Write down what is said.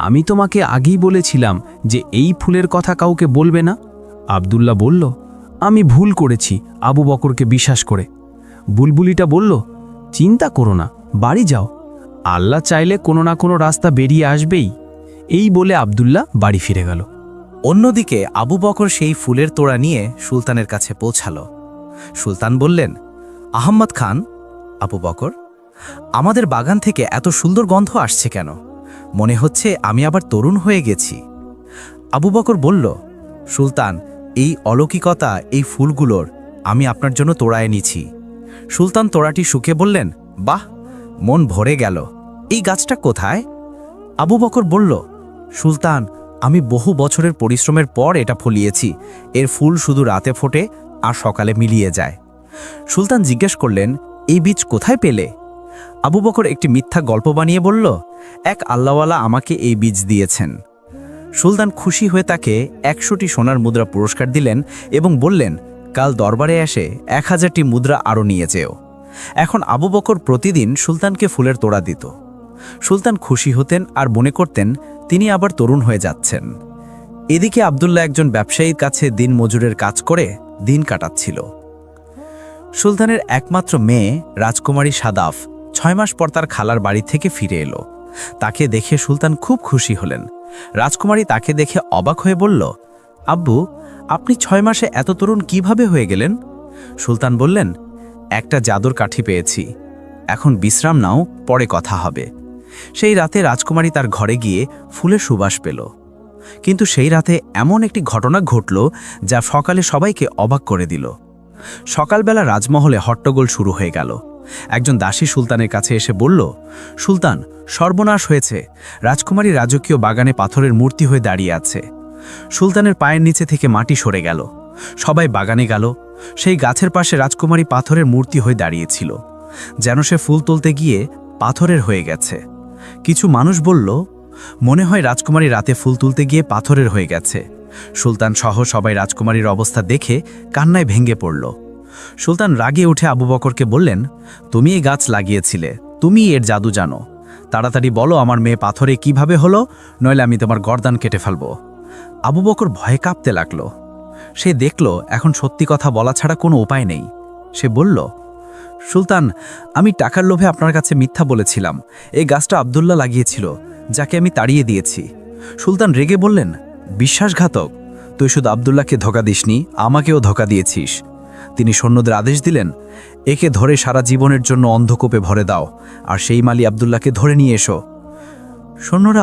আমি তোমাকে আগেই বলেছিলাম যে এই ফুলের কথা কাউকে বলবে না। আব্দুল্লাহ বলল, আমি ভুল করেছি আবু বকরকে বিশ্বাস করে। বুলবুলিটা বলল, চিন্তা করো না, বাড়ি যাও, আল্লাহ চাইলে কোনো না কোনো রাস্তা বেরিয়ে আসবেই। এই বলে আব্দুল্লাহ বাড়ি ফিরে গেল। অন্যদিকে আবু বকর সেই ফুলের তোড়া নিয়ে সুলতানের কাছে পৌঁছাল। সুলতান বললেন, আহম্মদ খান, আবু বকর, আমাদের বাগান থেকে এত সুন্দর গন্ধ আসছে কেন? মনে হচ্ছে আমি আবার তরুণ হয়ে গেছি। আবু বকর বলল, সুলতান, এই অলৌকিকতা, এই ফুলগুলোর আমি আপনার জন্য তোড়া এনেছি। সুলতান তোড়াটি শুকে বললেন, বাহ, মন ভরে গেল। এই গাছটা কোথায়? আবু বকর বলল, সুলতান, আমি বহু বছরের পরিশ্রমের পর এটা ফলিয়েছি। এর ফুল শুধু রাতে ফোটে আর সকালে মিলিয়ে যায়। সুলতান জিজ্ঞেস করলেন, এই বীজ কোথায় পেলে? আবু বকর একটি মিথ্যা গল্প বানিয়ে বলল, এক আল্লাহওয়ালা আমাকে এই বীজ দিয়েছেন। সুলতান খুশি হয়ে তাকে 100টি সোনার মুদ্রা পুরস্কার দিলেন এবং বললেন, কাল দরবারে এসে 1000টি মুদ্রা আরও নিয়ে যেও। এখন আবু বকর প্রতিদিন সুলতানকে ফুলের তোড়া দিত। সুলতান খুশি হতেন আর মনে করতেন তিনি আবার তরুণ হয়ে যাচ্ছেন। এদিকে আব্দুল্লাহ একজন ব্যবসায়ীর কাছে দিন মজুরের কাজ করে দিন কাটাচ্ছিল। সুলতানের একমাত্র মেয়ে রাজকুমারী সাদাফ 6 মাস পর তার খালার বাড়ি থেকে ফিরে এলো। তাকে দেখে সুলতান খুব খুশি হলেন। রাজকুমারী তাকে দেখে অবাক হয়ে বলল, আব্বু, আপনি 6 মাসে এত তরুণ কিভাবে হয়ে গেলেন? সুলতান বললেন, একটা জাদুর কাঠি পেয়েছি, এখন বিশ্রাম নাও, পরে কথা হবে। সেই রাতে রাজকুমারী তার ঘরে গিয়ে ফুলের সুবাস পেল। কিন্তু সেই রাতে এমন একটি ঘটনা ঘটল যা সকালে সবাইকে অবাক করে দিল। সকালবেলা রাজমহলে হট্টগোল শুরু হয়ে গেল। একজন দাসী সুলতানের কাছে এসে বলল, সুলতান, সর্বনাশ হয়েছে, রাজকুমারী রাজকীয় বাগানে পাথরের মূর্তি হয়ে দাঁড়িয়ে আছে। সুলতানের পায়ের নিচে থেকে মাটি সরে গেল। সবাই বাগানে গেল। সেই গাছের পাশে রাজকুমারী পাথরের মূর্তি হয়ে দাঁড়িয়েছিল, যেন সে ফুল তুলতে গিয়ে পাথরের হয়ে গেছে। কিছু মানুষ বলল, মনে হয় রাজকুমারী রাতে ফুল তুলতে গিয়ে পাথরের হয়ে গেছে। সুলতান সহ সবাই রাজকুমারীর অবস্থা দেখে কান্নায় ভেঙে পড়ল। সুলতান রাগে উঠে আবু বকরকে বললেন, তুমি এই গাছ লাগিয়েছিলে, তুমি এর জাদু জানো, তাড়াতাড়ি বলো আমার মেয়ে পাথরে কিভাবে হলো, নইলে আমি তোমার গর্দান কেটে ফেলব। আবু বকর ভয়ে কাঁপতে লাগল। সে দেখল এখন সত্যি কথা বলা ছাড়া কোনো উপায় নেই। সে বলল, সুলতান, আমি টাকার লোভে আপনার কাছে মিথ্যা বলেছিলাম। এই গাছটা আব্দুল্লাহ লাগিয়েছিল, যাকে আমি তাড়িয়ে দিয়েছি। সুলতান রেগে বললেন, বিশ্বাসঘাতক, তুই শুধু আব্দুল্লাহকে ধোঁকা দিসনি, আমাকেও ধোঁকা দিয়েছিস। তিনি সৈন্যদের আদেশ দিলেন, একে ধরে সারা জীবনের জন্য অন্ধকূপে ভরে দাও, আর সেই মালি আব্দুল্লাহকে ধরে নিয়ে এসো। সৈন্যরা